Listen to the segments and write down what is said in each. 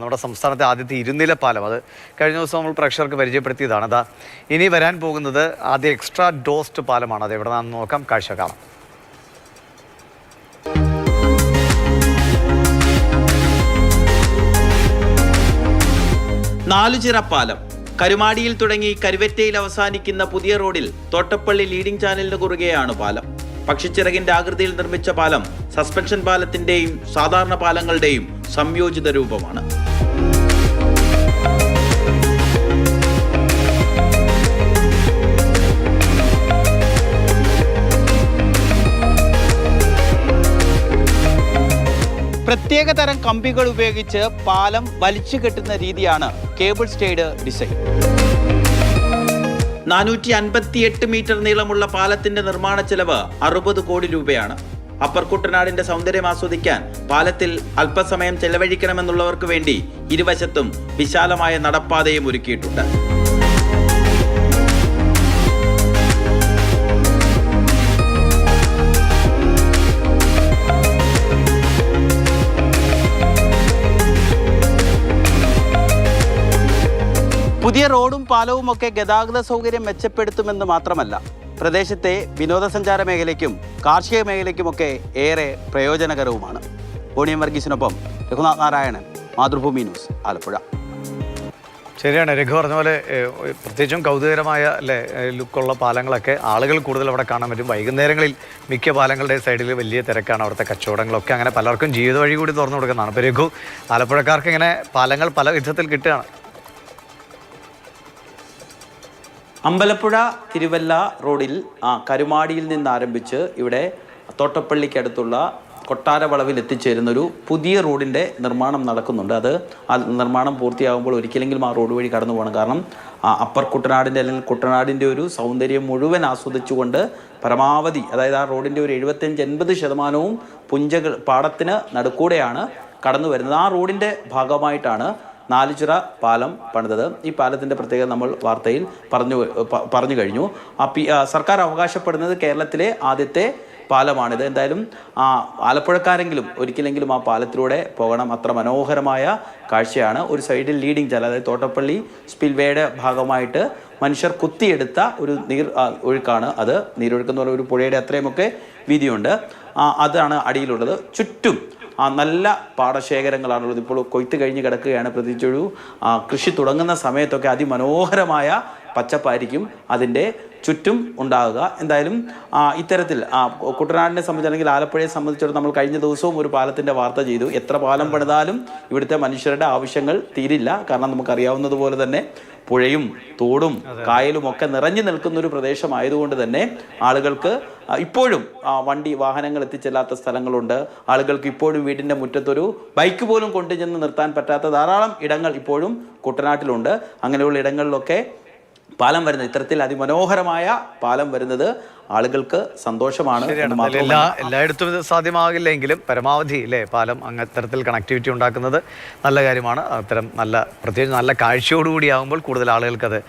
നമ്മുടെ സംസ്ഥാനത്തെ ആദ്യത്തെ ഇരുനില പാലം അത് കഴിഞ്ഞ ദിവസം നമ്മൾ പ്രേക്ഷകർക്ക് പരിചയപ്പെടുത്തിയതാണ്. അതാ ഇനി വരാൻ പോകുന്നത് ആദ്യ എക്സ്ട്രാ ഡോസ്ഡ് പാലമാണ്. അത് എവിടെ നിന്നാണെന്ന് നോക്കാം, കാഴ്ച കാണാം. നാലുചിറ പാലം കരുമാടിയിൽ തുടങ്ങി കരുവറ്റയിൽ അവസാനിക്കുന്ന പുതിയ റോഡിൽ തോട്ടപ്പള്ളി ലീഡിംഗ് ചാനലിന് കുറുകെയാണ് പാലം. പക്ഷിച്ചിറകിന്റെ ആകൃതിയിൽ നിർമ്മിച്ച പാലം സസ്പെൻഷൻ പാലത്തിന്റെയും സാധാരണ പാലങ്ങളുടെയും സംയോജിത രൂപമാണ്. പ്രത്യേക തരം കമ്പികൾ ഉപയോഗിച്ച് പാലം വലിച്ചു കെട്ടുന്ന രീതിയാണ് കേബിൾ സ്റ്റേഡ് ഡിസൈൻ. 458 മീറ്റർ നീളമുള്ള പാലത്തിന്റെ നിർമ്മാണ ചെലവ് 60 കോടി രൂപയാണ്. അപ്പർ കുട്ടനാടിന്റെ സൗന്ദര്യം ആസ്വദിക്കാൻ പാലത്തിൽ അല്പസമയം ചെലവഴിക്കണമെന്നുള്ളവർക്ക് വേണ്ടി ഇരുവശത്തും വിശാലമായ നടപ്പാതയും ഒരുക്കിയിട്ടുണ്ട്. പുതിയ റോഡും പാലവും ഒക്കെ ഗതാഗത സൗകര്യം മെച്ചപ്പെടുത്തുമെന്ന് മാത്രമല്ല, പ്രദേശത്തെ വിനോദസഞ്ചാര മേഖലയ്ക്കും കാർഷിക മേഖലയ്ക്കുമൊക്കെ ഏറെ പ്രയോജനകരവുമാണ്. ഓണിയം വർഗീസിനൊപ്പം രഘുനാഥ് നാരായണൻ, മാതൃഭൂമി ന്യൂസ്, ആലപ്പുഴ. ശരിയാണ്, രഘു പറഞ്ഞ പോലെ പ്രത്യേകിച്ചും കൗതുകരമായ ലുക്കുള്ള പാലങ്ങളൊക്കെ ആളുകൾ കൂടുതൽ അവിടെ കാണാൻ പറ്റും. വൈകുന്നേരങ്ങളിൽ മിക്ക പാലങ്ങളുടെ സൈഡിൽ വലിയ തിരക്കാണ്, അവിടുത്തെ കച്ചവടങ്ങളൊക്കെ അങ്ങനെ പലർക്കും ജീവിത വഴി കൂടി തുറന്നു കൊടുക്കുന്നതാണ്. ഇപ്പോൾ രഘു, ആലപ്പുഴക്കാർക്ക് ഇങ്ങനെ പാലങ്ങൾ പല വിധത്തിൽ കിട്ടുകയാണ്. അമ്പലപ്പുഴ തിരുവല്ല റോഡിൽ കരുമാടിയിൽ നിന്ന് ആരംഭിച്ച് ഇവിടെ തോട്ടപ്പള്ളിക്കടുത്തുള്ള കൊട്ടാരവളവിൽ എത്തിച്ചേരുന്നൊരു പുതിയ റോഡിൻ്റെ നിർമ്മാണം നടക്കുന്നുണ്ട്. അത് ആ നിർമ്മാണം പൂർത്തിയാകുമ്പോൾ ഒരിക്കലെങ്കിലും ആ റോഡ് വഴി കടന്നു പോകണം. കാരണം അപ്പർ കുട്ടനാടിൻ്റെ അല്ലെങ്കിൽ കുട്ടനാടിൻ്റെ ഒരു സൗന്ദര്യം മുഴുവൻ ആസ്വദിച്ചുകൊണ്ട് പരമാവധി, അതായത് ആ റോഡിൻ്റെ ഒരു 75-80% പുഞ്ചകൾ പാടത്തിന് നടുക്കൂടെയാണ് കടന്നു വരുന്നത്. ആ റോഡിൻ്റെ ഭാഗമായിട്ടാണ് നാലുചിറ പാലം പണിതത്. ഈ പാലത്തിൻ്റെ പ്രത്യേകത നമ്മൾ വാർത്തയിൽ പറഞ്ഞു കഴിഞ്ഞു. സർക്കാർ അവകാശപ്പെടുന്നത് കേരളത്തിലെ ആദ്യത്തെ പാലമാണിത്. എന്തായാലും ആലപ്പുഴക്കാരെങ്കിലും ഒരിക്കലെങ്കിലും ആ പാലത്തിലൂടെ പോകണം. അത്ര മനോഹരമായ കാഴ്ചയാണ്. ഒരു സൈഡിൽ ലീഡിംഗ് ചാനൽ, അതായത് തോട്ടപ്പള്ളി സ്പിൽവേയുടെ ഭാഗമായിട്ട് മനുഷ്യർ കുത്തിയെടുത്ത ഒരു ഒഴുക്കാണ് അത്. നീരൊഴുക്കെന്ന് പറഞ്ഞ ഒരു പുഴയുടെ അത്രയുമൊക്കെ വീതിയുണ്ട്. അതാണ് അടിയിലുള്ളത്. ചുറ്റും നല്ല പാടശേഖരങ്ങളാണുള്ളത്. ഇപ്പോൾ കൊയ്ത്ത് കഴിഞ്ഞ് കിടക്കുകയാണ്. പ്രത്യേകിച്ചൊരു കൃഷി തുടങ്ങുന്ന സമയത്തൊക്കെ അതിമനോഹരമായ പച്ചപ്പായിരിക്കും അതിൻ്റെ ചുറ്റും ഉണ്ടാകുക. എന്തായാലും ഇത്തരത്തിൽ കുട്ടനാടിനെ സംബന്ധിച്ച് അല്ലെങ്കിൽ ആലപ്പുഴയെ സംബന്ധിച്ചിടത്തോളം നമ്മൾ കഴിഞ്ഞ ദിവസവും ഒരു പാലത്തിൻ്റെ വാർത്ത ചെയ്തു. എത്ര പാലം പണിതാലും ഇവിടുത്തെ മനുഷ്യരുടെ ആവശ്യങ്ങൾ തീരില്ല. കാരണം നമുക്കറിയാവുന്നതുപോലെ തന്നെ പുഴയും തോടും കായലും ഒക്കെ നിറഞ്ഞു നിൽക്കുന്ന ഒരു പ്രദേശമായതുകൊണ്ട് തന്നെ ആളുകൾക്ക് ഇപ്പോഴും വാഹനങ്ങൾ എത്തിച്ചെല്ലാത്ത സ്ഥലങ്ങളുണ്ട്. ആളുകൾക്ക് ഇപ്പോഴും വീടിൻ്റെ മുറ്റത്തൊരു ബൈക്ക് പോലും കൊണ്ടുചെന്ന് നിർത്താൻ പറ്റാത്ത ധാരാളം ഇടങ്ങൾ ഇപ്പോഴും കുട്ടനാട്ടിലുണ്ട്. അങ്ങനെയുള്ള ഇടങ്ങളിലൊക്കെ പാലം വരുന്നത്, ഇത്തരത്തിൽ അതിമനോഹരമായ പാലം വരുന്നത് ആളുകൾക്ക് സന്തോഷമാണ്. എല്ലായിടത്തും ഇത് സാധ്യമാകില്ലെങ്കിലും പരമാവധി പാലം അത്തരത്തിൽ കണക്ടിവിറ്റി ഉണ്ടാക്കുന്നത് നല്ല കാര്യമാണ്. അത്തരം പ്രത്യേകിച്ച് നല്ല കാഴ്ചയോടുകൂടി ആകുമ്പോൾ കൂടുതൽ ആളുകൾക്കത്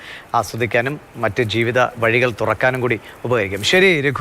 ആസ്വദിക്കാനും മറ്റ് ജീവിത വഴികൾ തുറക്കാനും കൂടി ഉപകരിക്കും. ശരി രഘു.